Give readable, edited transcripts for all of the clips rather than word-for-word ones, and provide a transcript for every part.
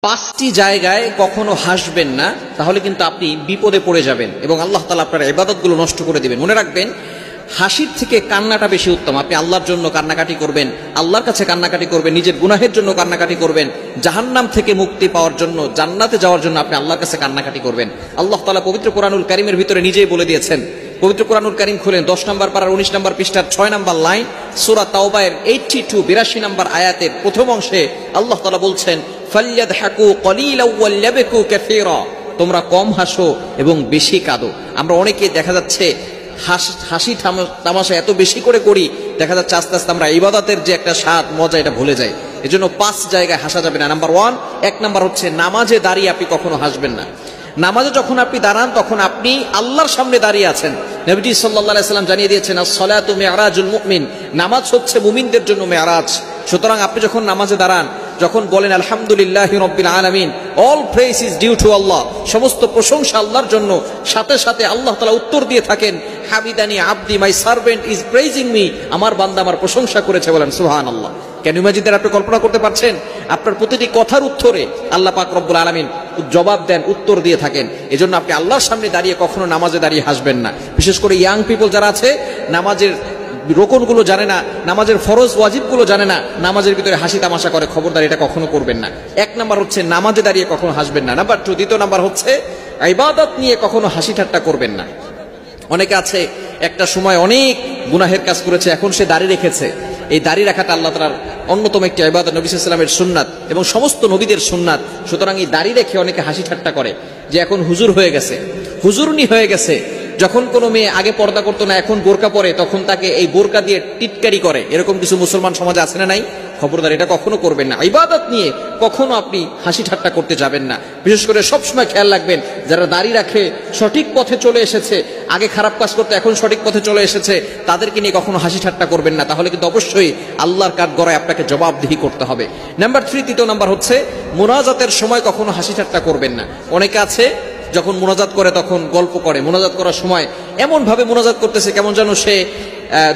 পাঁচটি জায়গায় কখনো হাসবেন না, তাহলে কিন্তু আপনি বিপদে পড়ে যাবেন এবং আল্লাহ তাআলা আপনার ইবাদতগুলো নষ্ট করে দিবেন। মনে রাখবেন, হাসির থেকে কান্নাটা বেশি উত্তম। আপনি আল্লাহর জন্য কান্নাকাটি করবেন, আল্লাহর কাছে কান্নাকাটি করবেন, নিজের গুনাহের জন্য কান্নাকাটি করবেন, জাহান্নাম থেকে মুক্তি পাওয়ার জন্য, জান্নাতে যাওয়ার জন্য আপনি আল্লাহর কাছে কান্নাকাটি করবেন। আল্লাহ তাআলা পবিত্র কোরআনুল কারীমের ভিতরে নিজেই বলে দিয়েছেন। পবিত্র কোরআনুল কারীম খুলেন 10 নম্বর পারার 19 নম্বর পৃষ্ঠার 6 নম্বর লাইন, সূরা তাওবায়ের 82 নম্বর আয়াতের প্রথম অংশে আল্লাহ তাআলা বলছেন, ফালইয়াদহাকু কলিলাও ওয়ালইয়াবকু কাসীরা, তোমরা কম হাসো এবং বেশি কাঁদো। আমরা অনেকে দেখা যাচ্ছে হাসি তামাশা এত বেশি করে করি, দেখা যাচ্ছে আস্তে আস্তে আমরা ইবাদতের যে একটা স্বাদ মজা এটা ভুলে যাই। এজন্য 5 জায়গায় হাসা যাবে না। নাম্বার 1, এক নাম্বার হচ্ছে নামাজে দাঁড়িয়ে আপনি কখনো হাসবেন না। নামাজে যখন আপনি দাঁড়ান তখন আপনি আল্লাহর সামনে দাঁড়িয়ে আছেন। নবীজি সাল্লাল্লাহু আলাইহি সাল্লাম জানিয়ে দিয়েছেন, আস-সালাতু মি'রাজুল মুমিন, নামাজ হচ্ছে মুমিনদের জন্য মেরাজ। সুতরাং আপনি যখন নামাজে দাঁড়ান, যখন বলেন আলহামদুলিল্লাহি রাব্বিল আলামিন, all praise is due to Allah, সমস্ত প্রশংসা আল্লাহর জন্য, সাথে সাথে আল্লাহ তাআলা উত্তর দিয়ে থাকেন, হামিদানি আবদি, my servant is praising me, আমার বান্দা আমার প্রশংসা করেছে, বলেন সুবহানাল্লাহ। কেন ইমাজিদের আপনি কল্পনা করতে পারছেন? আপনার প্রতিটি কথার উত্তরে আল্লাহ পাক রব্বুল আলামিন জবাব দেন, উত্তর দিয়ে থাকেন। এজন্য আপনি আল্লাহর সামনে দাঁড়িয়ে কখনো নামাজে দাঁড়িয়ে হাসবেন না। বিশেষ করে ইয়াং পিপল যারা আছে, নামাজের রোকনগুলো জানে না, নামাজের ফরজ ওয়াজিবগুলো জানে না, নামাজের ভিতরে হাসি তামাশা করে, খবরদার এটা কখনো করবেন না। এক নাম্বার হচ্ছে নামাজে দাঁড়িয়ে কখনো হাসবেন না। নাম্বার 2, দ্বিতীয় নাম্বার হচ্ছে ইবাদত নিয়ে কখনো হাসি ঠাট্টা করবেন না। অনেকে আছে একটা সময় অনেক গুনাহের কাজ করেছে, এখন সে দাড়ি রেখেছে। এই দাড়ি রাখাটা আল্লাহ তাআলার অন্যতম একটি ইবাদত, নবী সাল্লাল্লাহু আলাইহি ওয়াসাল্লামের সুন্নাত এবং সমস্ত নবীদের সুন্নাত। সুতরাং এই দাড়ি রেখে অনেকে হাসি ঠাট্টা করে যে এখন হুজুর হয়ে গেছে, হুজুরনি হয়ে গেছে। যখন কোনো মেয়ে আগে পর্দা করতো না, এখন বোরকা পরে, তখন তাকে এই বোরকা দিয়ে টিটকারি করে। এরকম কিছু মুসলমান সমাজে আছে না নাই? খবরদার, এটা কখনো করবেন না। ইবাদত নিয়ে কখনো আপনি হাসি ঠাট্টা করতে যাবেন না। বিশেষ করে সবসময় খেয়াল রাখবেন, যারা দাড়ি রাখে, সঠিক পথে চলে এসেছে, আগে খারাপ কাজ করতে এখন সঠিক পথে চলে এসেছে, তাদেরকে নিয়ে কখনো হাসি ঠাট্টা করবেন না। তাহলে কিন্তু অবশ্যই আল্লাহর কাঠগড়ায় আপনাকে জবাবদিহি করতে হবে। নাম্বার 3, তৃতীয় নাম্বার হচ্ছে মুনাজাতের সময় কখনো হাসি ঠাট্টা করবেন না। অনেকে আছে যখন মুনাজাত করে তখন গল্প করে, মুনাজাত করার সময় এমন ভাবে মুনাজাত করতেছে কেমন যেন সে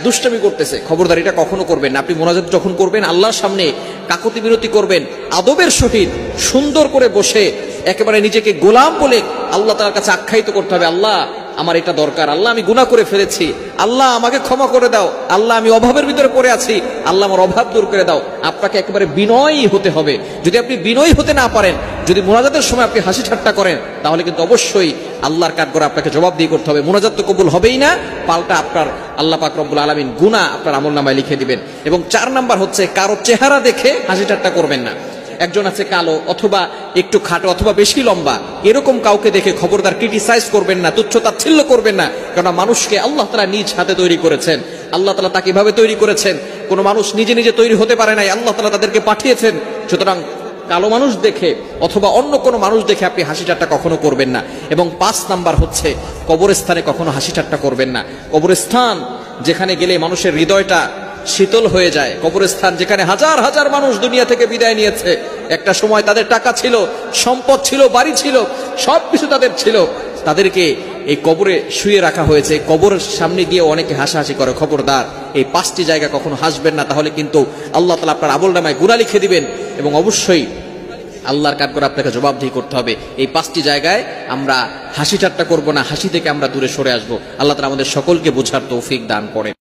দুষ্টামি করতেছে। খবরদার, এটা কখনো করবেন না। আপনি মুনাজাত যখন করবেন, আল্লাহর সামনে কাকুতি বিনতি করবেন, আদবের সহিত সুন্দর করে বসে একেবারে নিজেকে গোলাম বলে আল্লাহ তাআলার কাছে আখ্যায়িত করতে হবে, আল্লাহ আমার এটা দরকার, আল্লাহ আমি গুনাহ করে ফেলেছি, আল্লাহ আমাকে ক্ষমা করে দাও, আল্লাহ আমি অভাবের ভিতরে পড়ে আছি, আল্লাহ আমার অভাব দূর করে দাও। আপনাকে একেবারে বিনয়ী হতে হবে। যদি আপনি বিনয়ী হতে না পারেন, যদি মুনাজাতের সময় আপনি হাসি ঠাট্টা করেন, তাহলে কিন্তু অবশ্যই আল্লাহর কাঠগড়ায় আপনাকে জবাবদিহি করতে হবে। মুনাজাত তো কবুল হবেই না, পাল্টা আপনার আল্লাহ পাক রব্বুল আলামিন গুনাহ আপনার আমলনামায় লিখে দিবেন। এবং 4 নাম্বার হচ্ছে কারো চেহারা দেখে হাসি ঠাট্টা করবেন না। একজন আছে কালো অথবা একটু খাটো অথবা বেশি লম্বা, এরকম কাউকে দেখে খবরদার ক্রিটিসাইজ করবেন না, তুচ্ছ তাচ্ছিল্য করবেন না। কারণ মানুষকে আল্লাহ তাআলা নিজ হাতে তৈরি করেছেন। আল্লাহ তাআলা তাকে এভাবে তৈরি করেছেন, কোন মানুষ নিজে নিজে তৈরি হতে পারে নাই, আল্লাহ তাআলা তাদেরকে পাঠিয়েছেন। সুতরাং কালো মানুষ দেখে অথবা অন্য কোনো মানুষ দেখে আপনি হাসি ঠাট্টা কখনো করবেন না। এবং 5 নাম্বার হচ্ছে কবরস্থানে কখনো হাসি ঠাট্টা করবেন না। কবরস্থান যেখানে গেলে মানুষের হৃদয়টা শীতল হয়ে যায়, কবরস্থান যেখানে হাজার হাজার মানুষ দুনিয়া থেকে বিদায় নিয়েছে, একটা সময় তাদের টাকা ছিল, সম্পদ ছিল, বাড়ি ছিল, সবকিছু তাদের ছিল, তাদেরকে এই কবরে শুয়ে রাখা হয়েছে। কবরের সামনে গিয়ে অনেকে হাসাহাসি করে। খবরদার, এই 5টি জায়গা কখনো হাসবেন না, তাহলে কিন্তু আল্লাহ তাআলা আপনার আমলনামায় গুনাহ লিখে দিবেন এবং অবশ্যই আল্লাহর কাঠগড়ায় আপনাকে জবাবদিহি করতে হবে। এই 5টি জায়গায় আমরা হাসি ঠাট্টা করব না, হাসি থেকে আমরা দূরে সরে আসবো। আল্লাহ তাআলা আমাদের সকলকে বোঝার তৌফিক দান করেন।